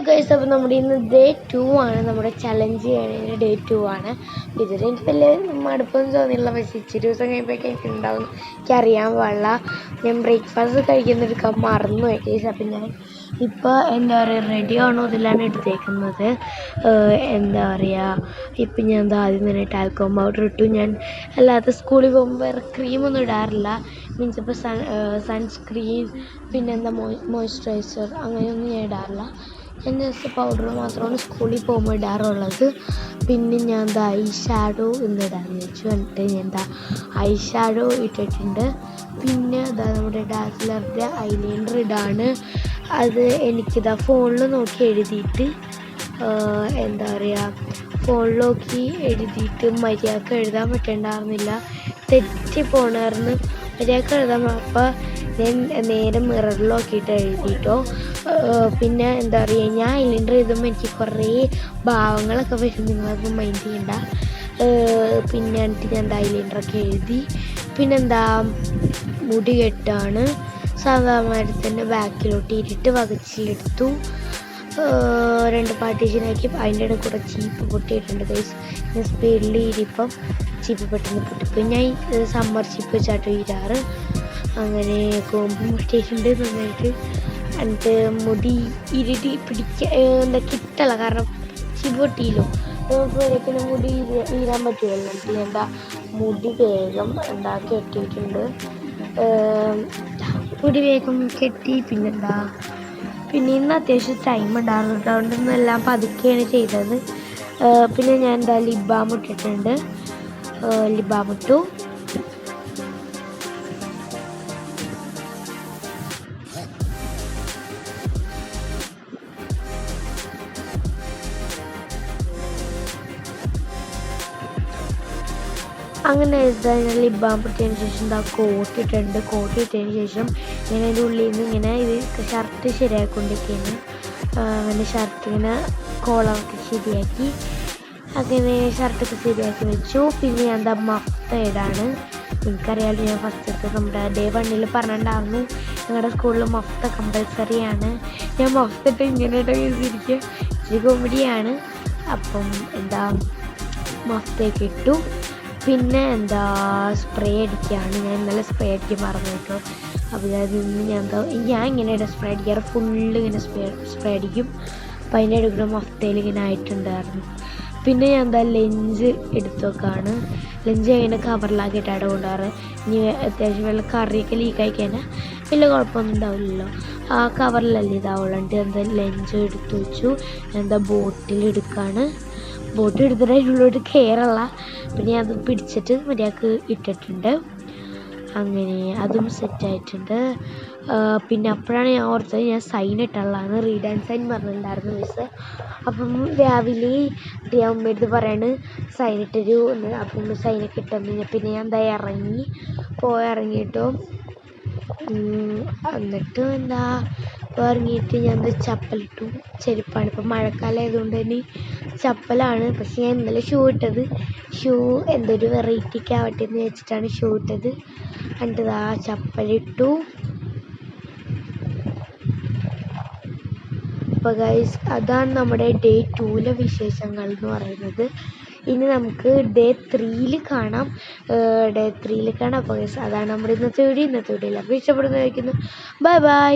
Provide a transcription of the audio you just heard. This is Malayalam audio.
ഗൈസ്, അപ്പോൾ നമ്മുടെ ഇന്ന് ഡേ 2 ആണ്. നമ്മുടെ ചലഞ്ച് ചെയ്യണതിന് ഡേ 2 ആണ്. ഇതുവരെ എനിക്ക് വലിയ മടുപ്പൊന്നും തോന്നിയില്ല, പക്ഷേ ഇച്ചിരി ദിവസം കഴിയുമ്പോഴേക്കും എനിക്ക് ഉണ്ടാവും, എനിക്കറിയാൻ പാടില്ല. ഞാൻ ബ്രേക്ക്ഫാസ്റ്റ് കഴിക്കുന്നൊരു മറന്നുപോയി ഗൈസ്. അപ്പം ഞാൻ ഇപ്പോൾ എന്താ പറയുക, റെഡി ആണോ ഇതിലാണ് എടുത്തേക്കുന്നത്. എന്താ പറയുക, ഇപ്പം ഞാൻ എന്താ ആദ്യം തന്നെ ടാൽക്കം പൗഡർ ഇട്ടു. ഞാൻ അല്ലാതെ സ്കൂളിൽ പോകുമ്പോൾ വേറെ ക്രീമൊന്നും ഇടാറില്ല. മീൻസ് ഇപ്പോൾ സൺസ്ക്രീൻ പിന്നെന്താ മോയ്സ്ചറൈസർ അങ്ങനെയൊന്നും ഞാൻ ഇടാറില്ല. ഞാൻ ജസ്റ്റ് പൗഡർ മാത്രമാണ് സ്കൂളിൽ പോകുമ്പോൾ ഇടാറുള്ളത്. പിന്നെ ഞാൻ എന്താ ഐ ഷാഡോ ഇന്നിടാന്ന് വെച്ചു. എന്നിട്ട് ഞാൻ എന്താ ഐ ഷാഡോ ഇട്ടിട്ടുണ്ട്. പിന്നെ അതാ നമ്മുടെ ഡാസ്ലറിൻ്റെ ഐലൈനർ ഇടാണ്. അത് എനിക്കിതാ ഫോണിൽ നോക്കി എഴുതിയിട്ട് എന്താ പറയുക, ഫോണിൽ നോക്കി എഴുതിയിട്ട് മര്യാദക്ക് എഴുതാൻ പറ്റണ്ടായിരുന്നില്ല, തെറ്റി പോണായിരുന്നു. മര്യാദക്ക് എഴുതാൻ അപ്പോൾ ഞാൻ നേരെ മിററിൽ നോക്കിയിട്ട് എഴുതിയിട്ടോ. പിന്നെ എന്താ പറയുക, ഞാൻ ഐലൈനർ എഴുതുമ്പോൾ എനിക്ക് കുറേ ഭാവങ്ങളൊക്കെ വരും, നിങ്ങളൊക്കെ മൈൻഡ് ചെയ്യണ്ട. പിന്നെ എന്നിട്ട് ഞാൻ എന്താ ഐലൈനറൊക്കെ എഴുതി. പിന്നെന്താ മുടി കെട്ടാണ്. സാധാരണ തന്നെ ബാക്കിലോട്ട് ഇരുട്ട് വകച്ചിലെടുത്തു. 2 പാർട്ടീഷനാക്കി. അതിൻ്റെ ഇടയിൽ കൂടെ ചീപ്പ് പൊട്ടിയിട്ടുണ്ട് ഗൈസ്. ഞാൻ സ്പീഡിൽ ഇരിപ്പം ചീപ്പ് പെട്ടെന്ന് പൊട്ടിപ്പോയി. ഞാൻ സമ്മർ ചീപ്പ് വെച്ചാട്ടോ ഇരാറ്. അങ്ങനെ കോമ്പ് പൊട്ടിയിട്ടുണ്ട് നന്നായിട്ട്. എന്നിട്ട് മുടി ഇരുട്ടി എന്താ കിട്ടല, കാരണം ചീപ്പ് പൊട്ടിയില്ലോ. നമുക്ക് വരയ്ക്കുന്ന മുടി ഈരാൻ പറ്റുമല്ലോ. എന്നിട്ട് എന്താ മുടി വേഗം എന്താ കെട്ടിയിട്ടുണ്ട്. മുടി വേഗം കെട്ടി. പിന്നെ ഇന്ന് അത്യാവശ്യം ടൈം ഉണ്ടായിരുന്നു, അതുകൊണ്ടൊന്നും എല്ലാം പതുക്കെയാണ് ചെയ്തത്. പിന്നെ ഞാൻ എന്താ ലിപ് ബാം ഇട്ടിട്ടുണ്ട്. ലിപ് ബാം ഇട്ടു. അങ്ങനെ ഞാൻ ലിപ് ബാം ഇട്ടതിന് ശേഷം എന്താ കോട്ടിട്ടുണ്ട്. കോട്ടിട്ടതിന് ശേഷം ഞാൻ അതിൻ്റെ ഉള്ളിൽ നിന്ന് ഇങ്ങനെ ഇത് ഷർട്ട് ശരിയാക്കിക്കൊണ്ടിരിക്കുകയാണ്. അങ്ങനെ ഷർട്ട് ഇങ്ങനെ കോളറൊക്കെ ശരിയാക്കി, അങ്ങനെ ഷർട്ടൊക്കെ ശരിയാക്കി വെച്ചു. പിന്നെ ഞാൻ എന്താ മഫ്ത ഇടാണ്. എനിക്കറിയാമല്ലോ, ഞാൻ ഫസ്റ്റ് നമ്മുടെ ഡേ 1 പറഞ്ഞിട്ടുണ്ടായിരുന്നു ഞങ്ങളുടെ സ്കൂളിൽ മഫ്ത കമ്പൽസറിയാണ്. ഞാൻ മഫ്ത ഇട്ട് ഇങ്ങനെ ഇരിക്കുക, ഇച്ചിരി കോമഡിയാണ്. അപ്പം എന്താ മഫ്തയൊക്കെ ഇട്ടു. പിന്നെ എന്താ സ്പ്രേ അടിക്കുകയാണ്. ഞാൻ ഇന്നലെ സ്പ്രേ അടിക്കാൻ മറന്നു കേട്ടോ. അപ്പോൾ ഞാൻ ഇങ്ങനെ സ്പ്രേ അടിക്കാറ്, ഫുള്ള് ഇങ്ങനെ സ്പ്രേ അടിക്കും. അപ്പോൾ അതിൻ്റെ ഇടയ്ക്ക് മഫ്തയിൽ ഇങ്ങനെ ആയിട്ടുണ്ടായിരുന്നു. പിന്നെ ഞാൻ എന്താ ലെഞ്ച് എടുത്തു വെക്കാണ്. ലെഞ്ച് ഇങ്ങനെ കവറിലാക്കിയിട്ടാണ് കൊണ്ടുപോകാറ്. ഇനി അത്യാവശ്യം വല്ല കറിയൊക്കെ ലീക്കായി കഴിഞ്ഞാൽ വലിയ കുഴപ്പമൊന്നും ഉണ്ടാവില്ലല്ലോ, ആ കവറിലല്ലേ ഇതാവുള്ളൂ. എന്നിട്ട് എന്താ ലെഞ്ച് എടുത്തു വെച്ചു. എന്താ ബോട്ടിൽ എടുക്കുകയാണ്. ബോട്ടിൽ എടുത്തിട്ട് അതിനുള്ളിലോട്ട് കയറല്ല. പിന്നെ അത് പിടിച്ചിട്ട് മര്യാദക്ക് ഇട്ടിട്ടുണ്ട്. അങ്ങനെ അതും സെറ്റായിട്ടുണ്ട്. പിന്നെ അപ്പോഴാണ് ഞാൻ ഓർത്തത് ഞാൻ സൈൻ ഇട്ടുള്ളതാണ്, റീഡ് ആൻഡ് സൈൻ പറഞ്ഞിട്ടുണ്ടായിരുന്നു മിസ്സ്. അപ്പം രാവിലെ അമ്മയടുത്ത് പറയാണ് സൈൻ ഇട്ടൊരു എന്ന്. അപ്പം സൈനൊക്കെ ഇട്ടെന്ന്. പിന്നെ ഞാൻ എന്താ ഇറങ്ങിയിട്ടോ. എന്നിട്ട് എന്താ ഇറങ്ങിയിട്ട് ഞാൻ എന്താ ചപ്പലിട്ടു. ചെരുപ്പാണ്, ഇപ്പം മഴക്കാലം ആയതുകൊണ്ട് തന്നെ ചപ്പലാണ്. പക്ഷെ ഞാൻ ഇന്നലെ ഷൂ ഇട്ടത്. ഷൂ എന്തൊരു വെറൈറ്റിക്ക് ആവട്ടെ എന്ന് വെച്ചിട്ടാണ് ഷൂ ഇട്ടത്. എന്നിട്ട് ആ ചപ്പലിട്ടു. അപ്പോൾ ഗൈസ്, അതാണ് നമ്മുടെ ഡേ 2 വിശേഷങ്ങൾ എന്ന് പറയുന്നത്. ഇനി നമുക്ക് ഡേ 3 കാണാം. അപ്പോൾ ഗൈസ്, അതാണ് നമ്മുടെ ഇന്നത്തെ വീഡിയോ. അപ്പോൾ ഇഷ്ടപ്പെടുന്നതായിരിക്കുന്നു. Bye bye.